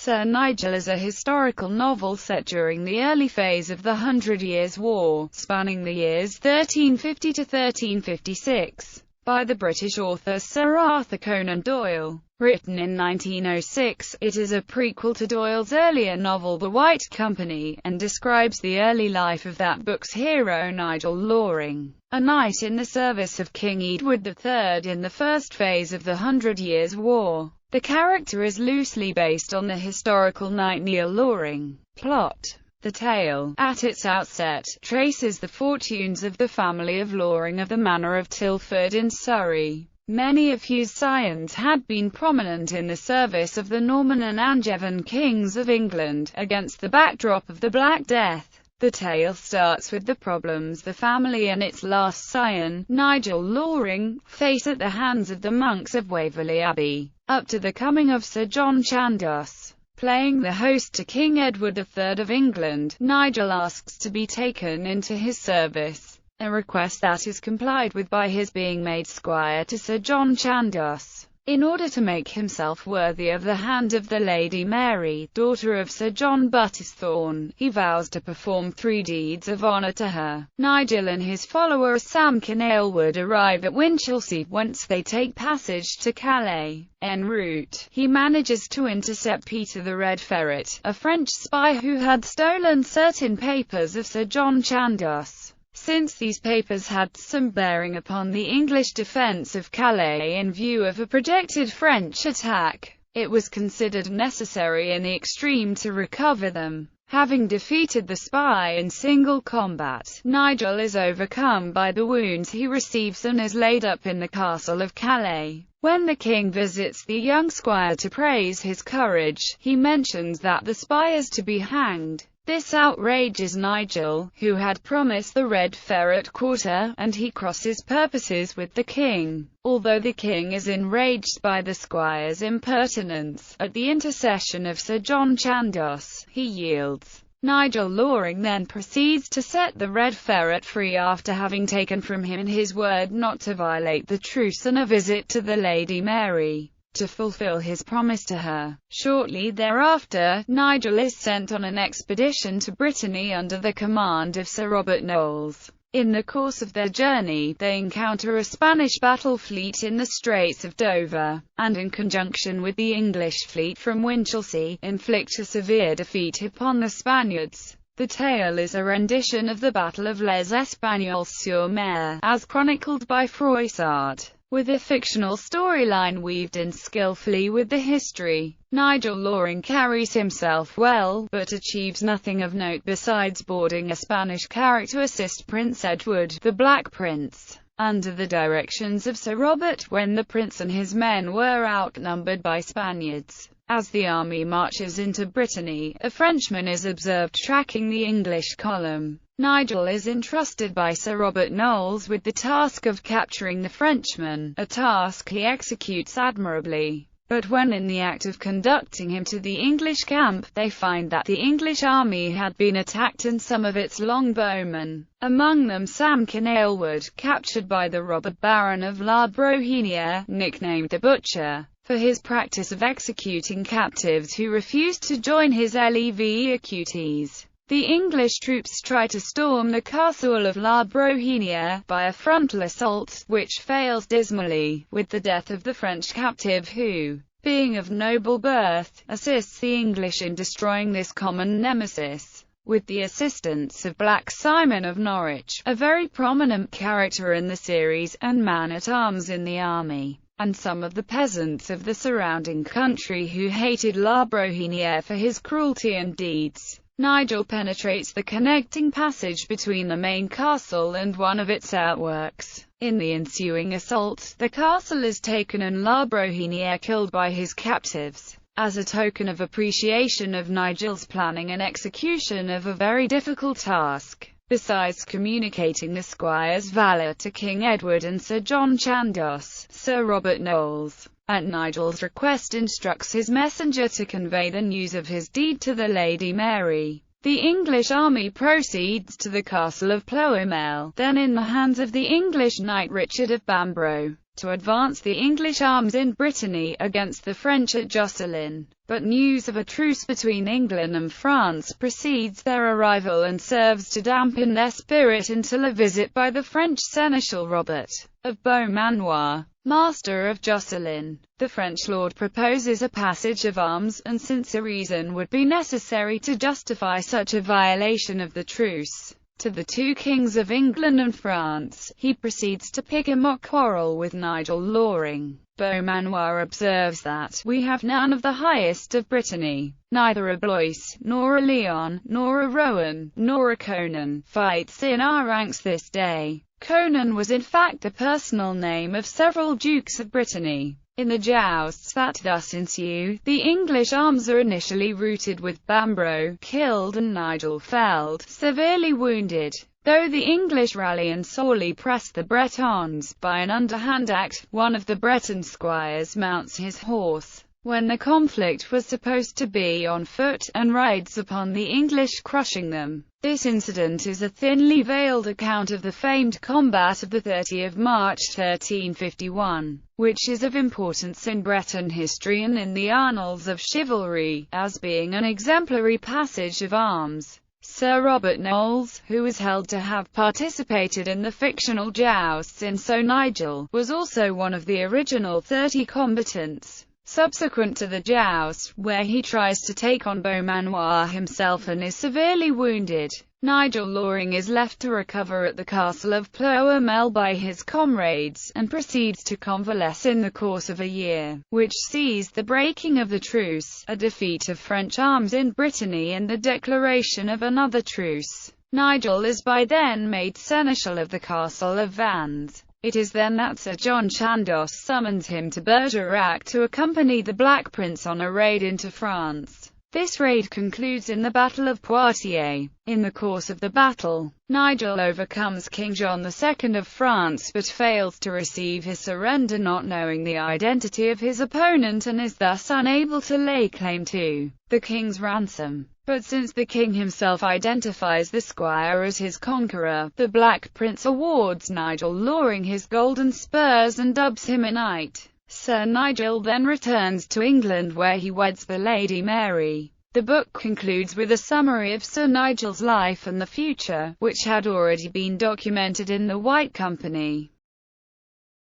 Sir Nigel is a historical novel set during the early phase of the Hundred Years' War, spanning the years 1350 to 1356, by the British author Sir Arthur Conan Doyle. Written in 1906, it is a prequel to Doyle's earlier novel The White Company, and describes the early life of that book's hero Nigel Loring, a knight in the service of King Edward III in the first phase of the Hundred Years' War. The character is loosely based on the historical knight Neil Loring. Plot: the tale, at its outset, traces the fortunes of the family of Loring of the Manor of Tilford in Surrey, many of whose scions had been prominent in the service of the Norman and Angevin kings of England, against the backdrop of the Black Death. The tale starts with the problems the family and its last scion, Nigel Loring, face at the hands of the monks of Waverley Abbey, up to the coming of Sir John Chandos. Playing the host to King Edward III of England, Nigel asks to be taken into his service, a request that is complied with by his being made squire to Sir John Chandos. In order to make himself worthy of the hand of the Lady Mary, daughter of Sir John Buttisthorne, he vows to perform 3 deeds of honour to her. Nigel and his follower Samkin Aylward arrive at Winchelsea, whence they take passage to Calais. En route, he manages to intercept Peter the Red Ferret, a French spy who had stolen certain papers of Sir John Chandos. Since these papers had some bearing upon the English defence of Calais in view of a projected French attack, it was considered necessary in the extreme to recover them. Having defeated the spy in single combat, Nigel is overcome by the wounds he receives and is laid up in the castle of Calais. When the king visits the young squire to praise his courage, he mentions that the spy is to be hanged. This outrages Nigel, who had promised the Red Ferret quarter, and he crosses purposes with the king. Although the king is enraged by the squire's impertinence, at the intercession of Sir John Chandos, he yields. Nigel Loring then proceeds to set the Red Ferret free after having taken from him his word not to violate the truce and a visit to the Lady Mary, to fulfill his promise to her. Shortly thereafter, Nigel is sent on an expedition to Brittany under the command of Sir Robert Knowles. In the course of their journey, they encounter a Spanish battle fleet in the Straits of Dover, and in conjunction with the English fleet from Winchelsea, inflict a severe defeat upon the Spaniards. The tale is a rendition of the Battle of Les Espagnols-sur-Mer, as chronicled by Froissart, with a fictional storyline weaved in skillfully with the history. Nigel Loring carries himself well, but achieves nothing of note besides boarding a Spanish carrack to assist Prince Edward, the Black Prince, under the directions of Sir Robert, when the prince and his men were outnumbered by Spaniards. As the army marches into Brittany, a Frenchman is observed tracking the English column. Nigel is entrusted by Sir Robert Knowles with the task of capturing the Frenchman, a task he executes admirably. But when in the act of conducting him to the English camp, they find that the English army had been attacked and some of its longbowmen, among them Samkin Aylward, captured by the robber Baron of La Brohiniere, nicknamed the Butcher, for his practice of executing captives who refused to join his lev-equutees. The English troops try to storm the castle of La Brohiniere by a frontal assault, which fails dismally, with the death of the French captive who, being of noble birth, assists the English in destroying this common nemesis. With the assistance of Black Simon of Norwich, a very prominent character in the series, and man-at-arms in the army, and some of the peasants of the surrounding country who hated La Brohiniere for his cruelty and deeds, Nigel penetrates the connecting passage between the main castle and one of its outworks. In the ensuing assault, the castle is taken and La Brohiniere killed by his captives. As a token of appreciation of Nigel's planning and execution of a very difficult task, besides communicating the squire's valour to King Edward and Sir John Chandos, Sir Robert Knowles, at Nigel's request, instructs his messenger to convey the news of his deed to the Lady Mary. The English army proceeds to the castle of Ploermel, then in the hands of the English knight Richard of Bambro. to advance the English arms in Brittany against the French at Josselin. But news of a truce between England and France precedes their arrival and serves to dampen their spirit until a visit by the French seneschal Robert of Beaumanoir, master of Josselin. The French lord proposes a passage of arms, and since a reason would be necessary to justify such a violation of the truce to the two kings of England and France, he proceeds to pick a mock quarrel with Nigel Loring. Beaumanoir observes that, "We have none of the highest of Brittany, neither a Blois, nor a Leon, nor a Rowan, nor a Conan, fights in our ranks this day." Conan was in fact the personal name of several dukes of Brittany. In the jousts that thus ensue, the English arms are initially routed with Bambro, killed, and Nigel felled, severely wounded. Though the English rally and sorely press the Bretons, by an underhand act, one of the Breton squires mounts his horse, when the conflict was supposed to be on foot, and rides upon the English, crushing them. This incident is a thinly veiled account of the famed combat of the 30th of March 1351, which is of importance in Breton history and in the annals of chivalry, as being an exemplary passage of arms. Sir Robert Knowles, who is held to have participated in the fictional jousts in So Nigel, was also one of the original 30 combatants. Subsequent to the joust, where he tries to take on Beaumanoir himself and is severely wounded, Nigel Loring is left to recover at the castle of Ploermel by his comrades, and proceeds to convalesce in the course of a year, which sees the breaking of the truce, a defeat of French arms in Brittany, and the declaration of another truce. Nigel is by then made seneschal of the castle of Vannes. It is then that Sir John Chandos summons him to Bergerac to accompany the Black Prince on a raid into France. This raid concludes in the Battle of Poitiers. In the course of the battle, Nigel overcomes King John II of France but fails to receive his surrender, not knowing the identity of his opponent, and is thus unable to lay claim to the king's ransom. But since the king himself identifies the squire as his conqueror, the Black Prince awards Nigel Loring his golden spurs and dubs him a knight. Sir Nigel then returns to England, where he weds the Lady Mary. The book concludes with a summary of Sir Nigel's life and the future, which had already been documented in the White Company.